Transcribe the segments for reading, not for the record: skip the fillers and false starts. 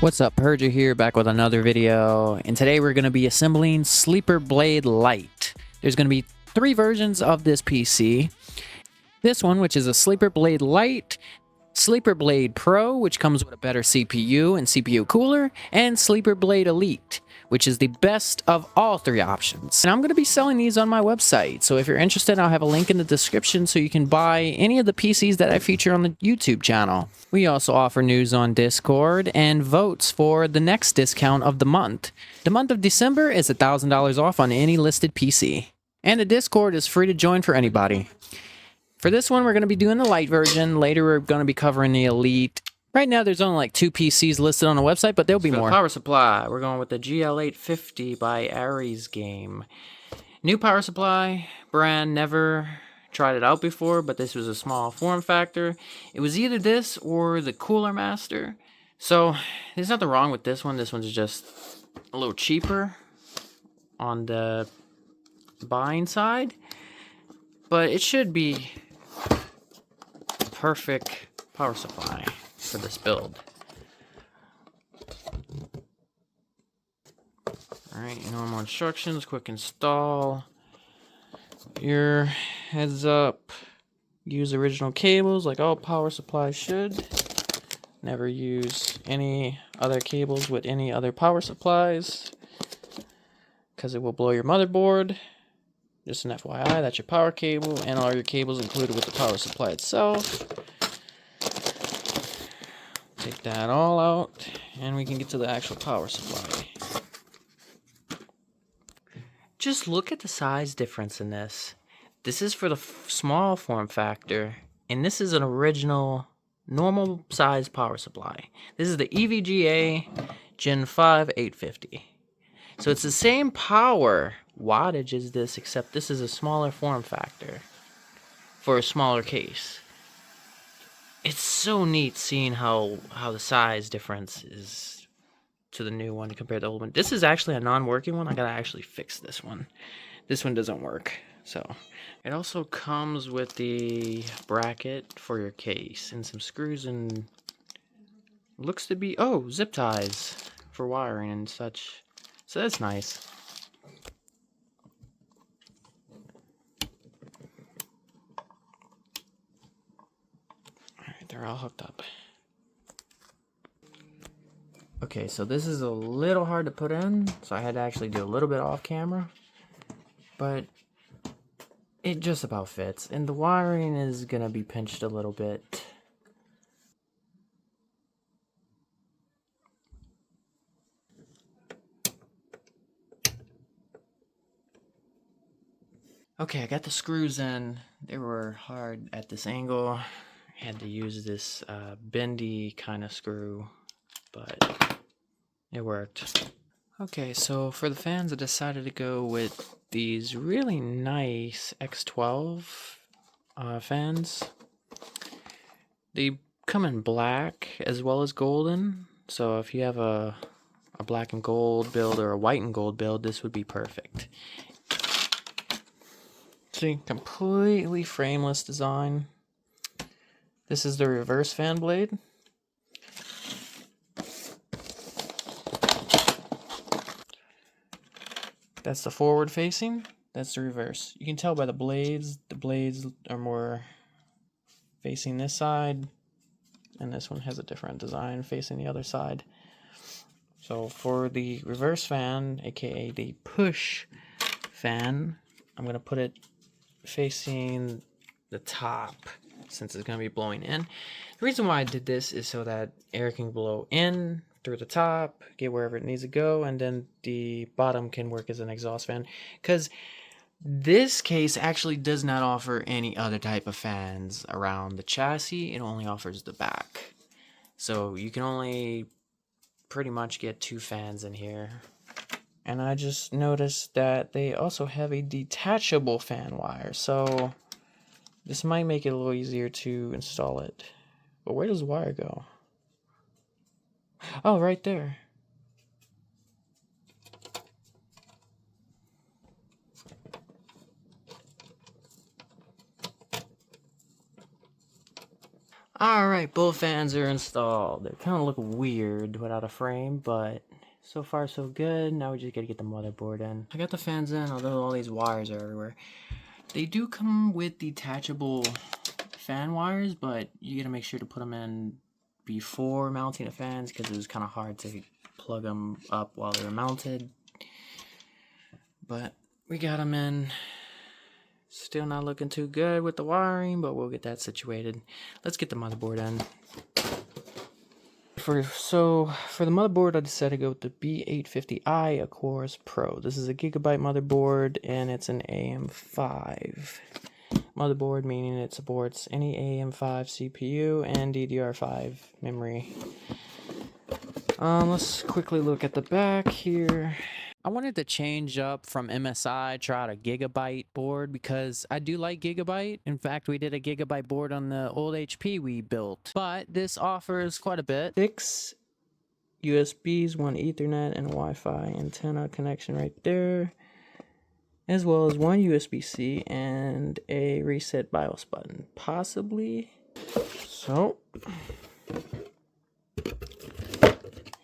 What's up, Perja here, back with another video, and today we're going to be assembling SleeperBlade Lite. There's going to be 3 versions of this PC. This one, which is a SleeperBlade Lite, SleeperBlade Pro, which comes with a better CPU and CPU cooler, and SleeperBlade Elite, which is the best of all 3 options. And I'm going to be selling these on my website, so if you're interested, I'll have a link in the description so you can buy any of the PCs that I feature on the YouTube channel. We also offer news on Discord and votes for the next discount of the month. The month of December is $1,000 off on any listed PC. And the Discord is free to join for anybody. For this one, we're going to be doing the Lite version. Later, we're going to be covering the Elite. Right now, there's only like 2 PCs listed on the website, but there'll be more. Power supply. We're going with the GL850 by ARESGAME. New power supply, brand, never tried it out before, but this was a small form factor. It was either this or the Cooler Master. So, there's nothing wrong with this one. This one's just a little cheaper on the buying side. But it should be perfect power supply for this build. Alright, normal instructions, quick install. Your heads up. Use original cables like all power supplies should. Never use any other cables with any other power supplies, because it will blow your motherboard. Just an FYI, that's your power cable and all your cables included with the power supply itself. Take that all out and we can get to the actual power supply. Just look at the size difference in this. This is for the small form factor, and this is an original normal size power supply. This is the EVGA Gen 5 850. So it's the same power wattage as this, except this is a smaller form factor for a smaller case. It's so neat seeing how the size difference is to the new one compared to the old one. This is actually a non-working one. I gotta actually fix this one. This one doesn't work. So it also comes with the bracket for your case and some screws and looks to be zip ties for wiring and such. So that's nice. Alright, they're all hooked up. Okay, so this is a little hard to put in, so I had to actually do a little bit off camera. But it just about fits. And the wiring is gonna be pinched a little bit. Okay, I got the screws in. They were hard at this angle. I had to use this bendy kind of screw, but it worked. Okay, so for the fans, I decided to go with these really nice X12 fans. They come in black as well as golden, so if you have a black and gold build or a white and gold build, this would be perfect. See, completely frameless design. This is the reverse fan blade. That's the forward facing. That's the reverse. You can tell by the blades. The blades are more facing this side, and this one has a different design facing the other side. So for the reverse fan, aka the push fan, I'm gonna put it facing the top since it's going to be blowing in. The reason why I did this is so that air can blow in through the top, get wherever it needs to go, and then the bottom can work as an exhaust fan, because this case actually does not offer any other type of fans around the chassis. It only offers the back, so you can only pretty much get 2 fans in here. And I just noticed that they also have a detachable fan wire, so this might make it a little easier to install it. But where does the wire go? Oh, right there. Alright, both fans are installed. They kind of look weird without a frame, but so far so good. Now we just gotta get the motherboard in. I got the fans in, although all these wires are everywhere. They do come with detachable fan wires, but you gotta make sure to put them in before mounting the fans because it was kind of hard to plug them up while they were mounted. But we got them in. Still not looking too good with the wiring, but we'll get that situated. Let's get the motherboard in. For the motherboard, I decided to go with the B850i AORUS Pro. This is a GIGABYTE motherboard, and it's an AM5 motherboard, meaning it supports any AM5 CPU and DDR5 memory. Let's quickly look at the back here. I wanted to change up from MSI, try out a GIGABYTE board because I do like GIGABYTE. In fact, we did a GIGABYTE board on the old HP we built. But this offers quite a bit. 6 USBs, 1 Ethernet, and a Wi-Fi antenna connection right there. As well as 1 USB-C and a reset BIOS button, possibly. So,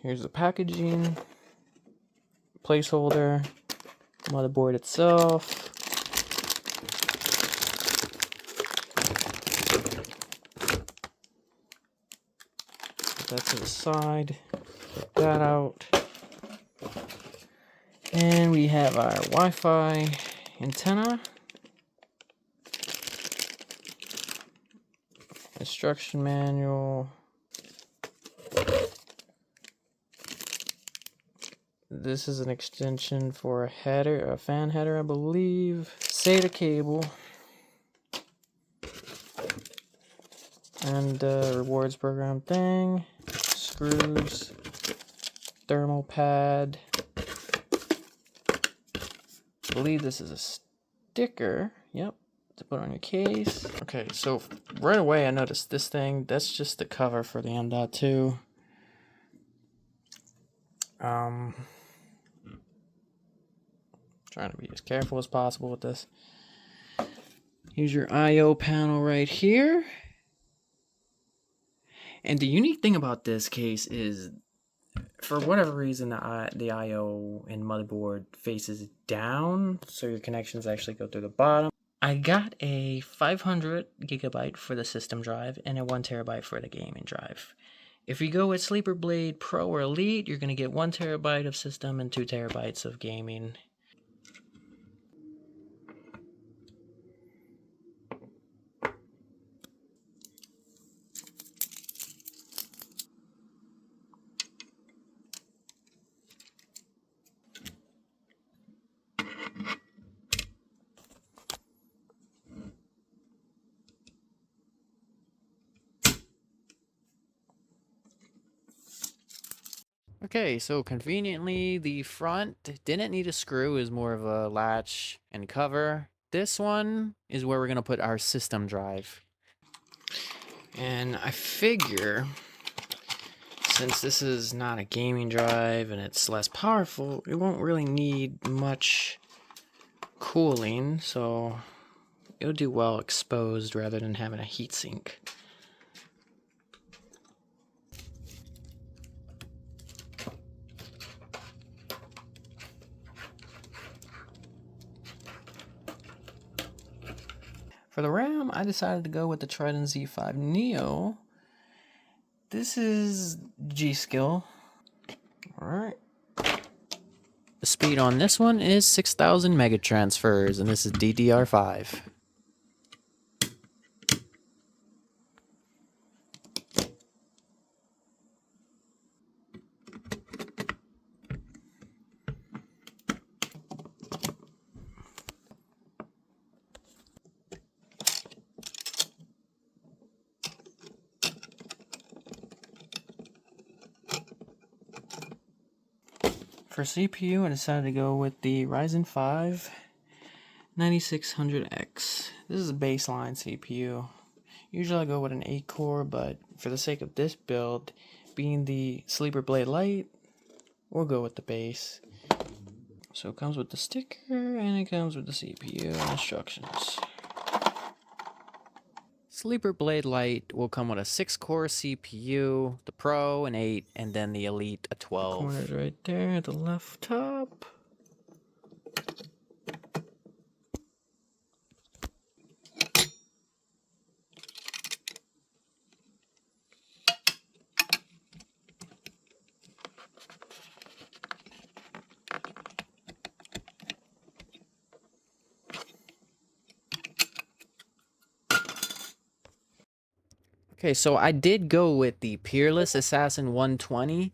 here's the packaging. Placeholder, motherboard itself, put that to the side, put that out, and we have our Wi-Fi antenna, instruction manual. This is an extension for a header, a fan header, I believe. SATA cable. And rewards program thing. Screws. Thermal pad. I believe this is a sticker. Yep. To put on your case. Okay, so right away I noticed this thing. That's just the cover for the M.2. Trying to be as careful as possible with this. Here's your I/O panel right here. And the unique thing about this case is, for whatever reason, the I/O and motherboard faces down, so your connections actually go through the bottom. I got a 500 gigabyte for the system drive and a 1 terabyte for the gaming drive. If you go with SleeperBlade Pro or Elite, you're going to get 1 terabyte of system and 2 terabytes of gaming. Okay, so conveniently the front didn't need a screw, is more of a latch and cover. This one is where we're gonna put our system drive. And I figure, since this is not a gaming drive and it's less powerful, it won't really need much cooling, so it'll do well exposed rather than having a heatsink. For the RAM, I decided to go with the Trident Z5 Neo. This is G.SKILL. Alright. The speed on this one is 6,000 megatransfers, and this is DDR5. For CPU, I decided to go with the Ryzen 5 9600X. This is a baseline CPU. Usually I go with an 8-core, but for the sake of this build, being the SleeperBlade Lite, we'll go with the base. So it comes with the sticker, and it comes with the CPU and instructions. SleeperBlade Lite will come with a 6-core CPU, the Pro an 8, and then the Elite a 12. Corners right there at the left top. Okay, so I did go with the Peerless Assassin 120,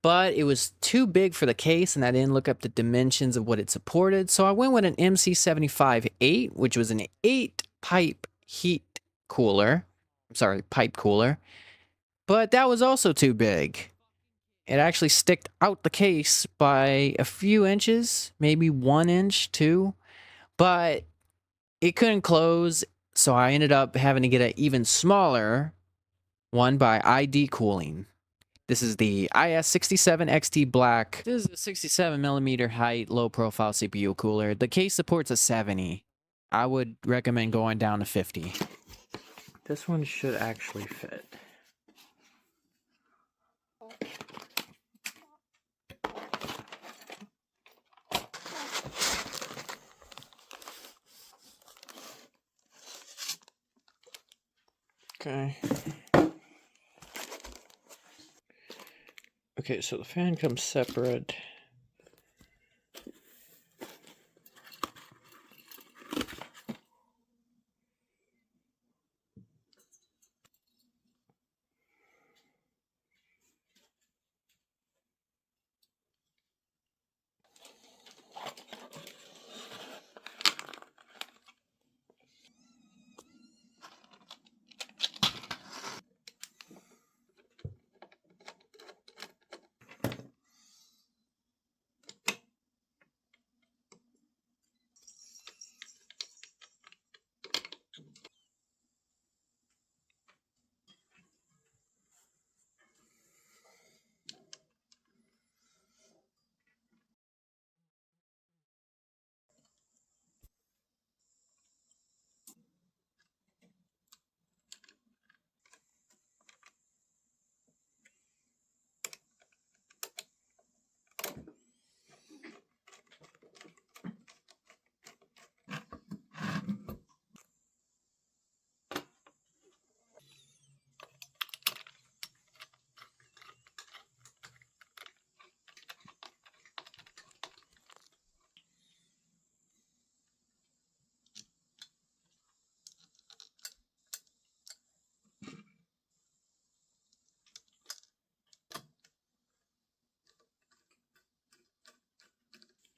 but it was too big for the case and I didn't look up the dimensions of what it supported. So I went with an MC75-8, which was an 8-pipe heat cooler. I'm sorry, pipe cooler. But that was also too big. It actually sticked out the case by a few inches, maybe 1 inch, 2. But it couldn't close, so I ended up having to get an even smaller one by ID Cooling. This is the IS67XT Black. This is a 67mm height, low profile CPU cooler. The case supports a 70. I would recommend going down to 50. This one should actually fit. Okay. Okay, so the fan comes separate.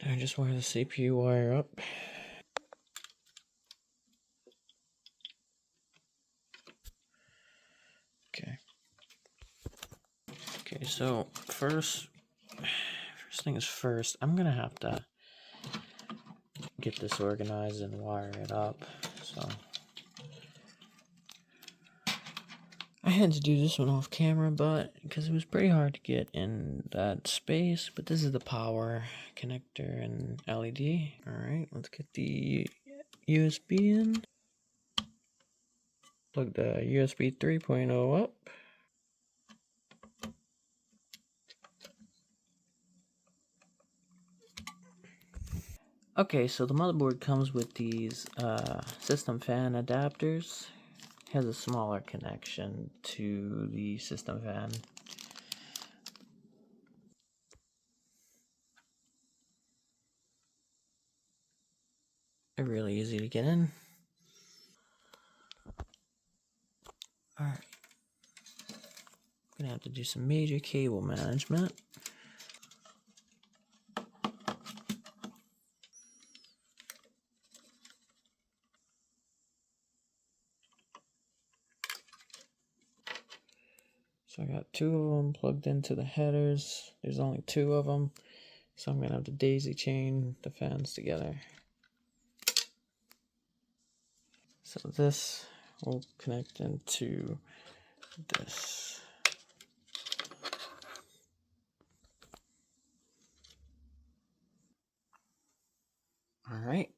I just wire the CPU wire up. Okay. Okay, so first things first, I'm gonna have to get this organized and wire it up. So I had to do this one off camera, but because it was pretty hard to get in that space. But this is the power connector and LED. All right, let's get the USB in. Plug the USB 3.0 up. Okay, so the motherboard comes with these system fan adapters. It has a smaller connection to the system fan. They're really easy to get in. Alright. Gonna have to do some major cable management. So I got 2 of them plugged into the headers. There's only 2 of them. So I'm gonna have to daisy chain the fans together. So this will connect into this. All right.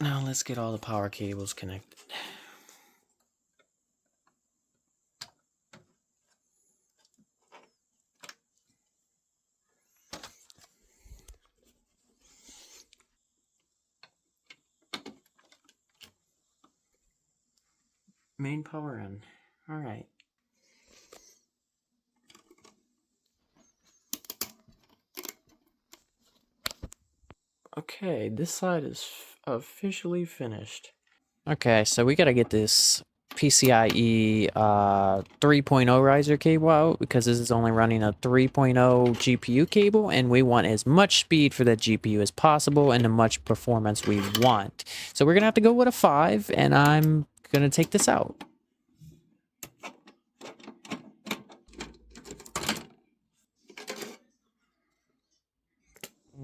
Now let's get all the power cables connected. Main power in. All right. Okay, this side is officially finished. Okay, so we gotta get this PCIe 3.0 riser cable out because this is only running a 3.0 GPU cable, and we want as much speed for that GPU as possible and as much performance we want. So we're gonna have to go with a 5, and I'm gonna take this out.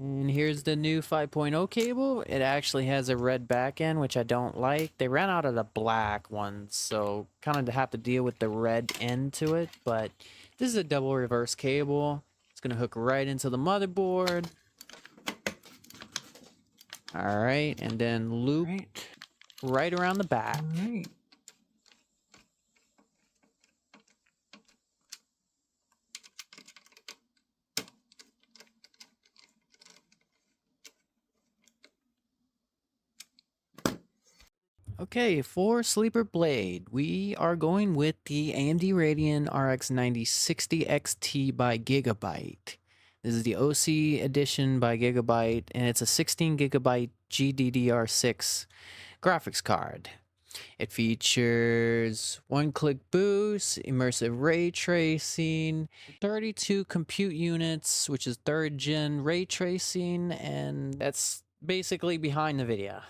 And here's the new 5.0 cable. It actually has a red back end, which I don't like. They ran out of the black ones, so kind of have to deal with the red end to it. But this is a double reverse cable. It's going to hook right into the motherboard. All right, and then loop right around the back. All right. Okay, for SleeperBlade, we are going with the AMD Radeon RX 9060 XT by GIGABYTE. This is the OC edition by GIGABYTE, and it's a 16GB GDDR6 graphics card. It features one-click boost, immersive ray tracing, 32 compute units, which is 3rd gen ray tracing, and that's basically behind the video.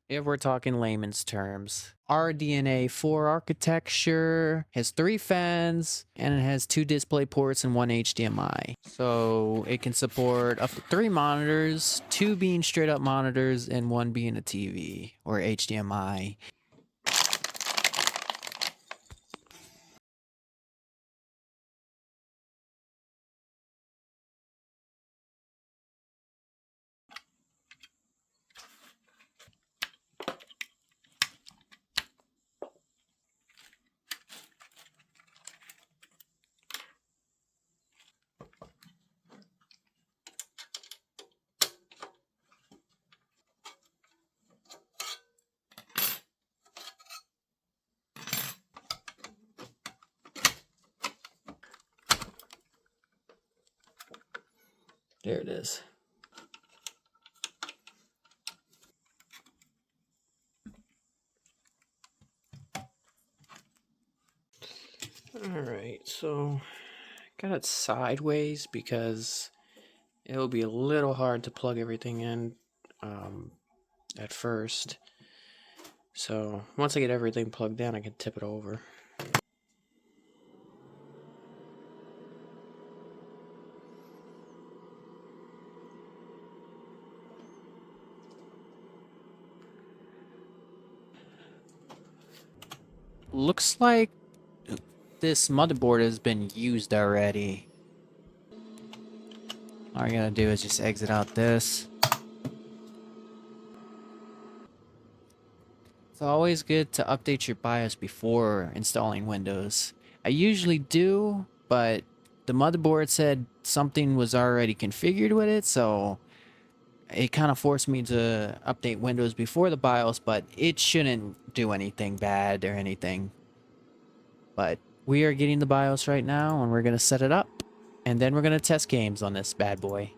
If we're talking layman's terms, RDNA 4 architecture has 3 fans, and it has 2 display ports and 1 HDMI. So it can support up to 3 monitors, 2 being straight up monitors and 1 being a TV or HDMI. There it is. Alright, so got it sideways because it'll be a little hard to plug everything in at first. So once I get everything plugged in, I can tip it over. Looks like this motherboard has been used already. All you gotta do is just exit out this. It's always good to update your BIOS before installing Windows. I usually do, but the motherboard said something was already configured with it, so it kind of forced me to update Windows before the BIOS, but it shouldn't do anything bad or anything. But we are getting the BIOS right now, and we're going to set it up, and then we're going to test games on this bad boy.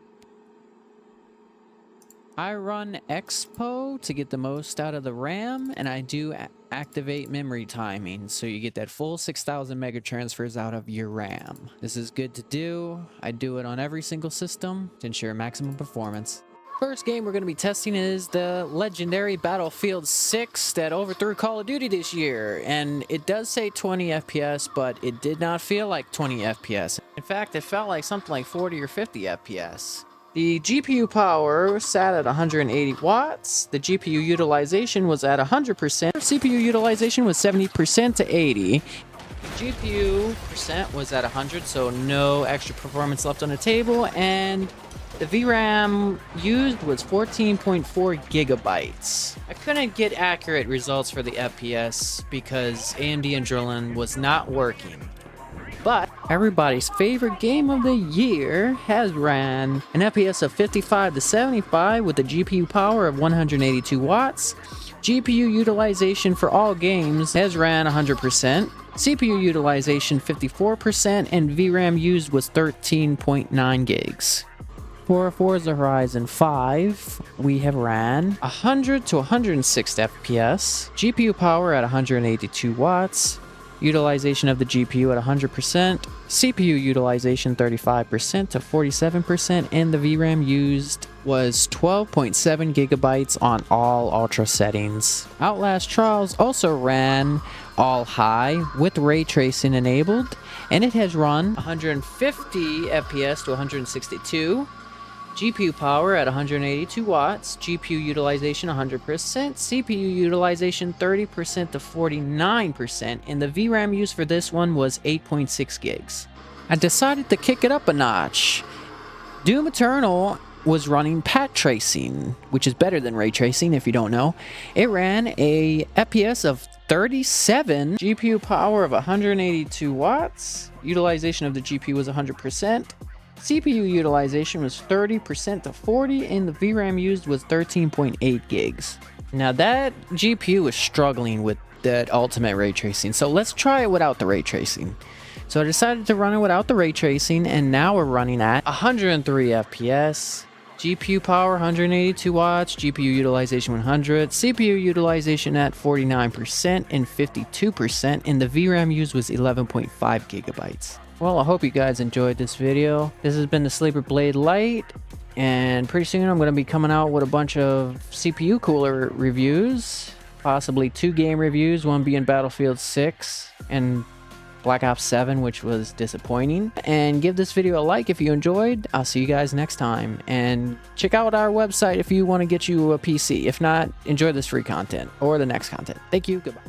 I run Expo to get the most out of the RAM, and I do activate memory timing, so you get that full 6,000 mega transfers out of your RAM. This is good to do. I do it on every single system to ensure maximum performance. First game we're going to be testing is the legendary Battlefield 6 that overthrew Call of Duty this year. And it does say 20 FPS, but it did not feel like 20 FPS. In fact, it felt like something like 40 or 50 FPS. The GPU power sat at 180 watts. The GPU utilization was at 100%. CPU utilization was 70% to 80. GPU percent was at 100, so no extra performance left on the table, and the VRAM used was 14.4 gigabytes. I couldn't get accurate results for the FPS because AMD Adrenalin was not working. But everybody's favorite game of the year has ran an FPS of 55 to 75 with a GPU power of 182 watts. GPU utilization for all games has ran 100%. CPU utilization 54%, and VRAM used was 13.9 gigs. For Forza Horizon 5, we have ran 100 to 106 FPS, GPU power at 182 watts, utilization of the GPU at 100%, CPU utilization 35% to 47%, and the VRAM used was 12.7 gigabytes on all ultra settings. Outlast Trials also ran all high with ray tracing enabled, and it has run 150 FPS to 162. GPU power at 182 watts, GPU utilization 100%, CPU utilization 30% to 49%, and the VRAM used for this one was 8.6 gigs. I decided to kick it up a notch. Doom Eternal was running path tracing, which is better than ray tracing if you don't know. It ran a FPS of 37, GPU power of 182 watts, utilization of the GPU was 100%, CPU utilization was 30% to 40, and the VRAM used was 13.8 gigs. Now that GPU is struggling with that ultimate ray tracing, so let's try it without the ray tracing. So I decided to run it without the ray tracing, and now we're running at 103 FPS, GPU power 182 watts, GPU utilization 100, CPU utilization at 49% and 52%, and the VRAM used was 11.5 gigabytes. Well, I hope you guys enjoyed this video. This has been the SleeperBlade Lite, and pretty soon I'm going to be coming out with a bunch of CPU cooler reviews, possibly 2 game reviews, one being Battlefield 6 and Black Ops 7, which was disappointing. And give this video a like if you enjoyed. I'll see you guys next time, and check out our website if you want to get you a PC. If not, enjoy this free content or the next content. Thank you. Goodbye.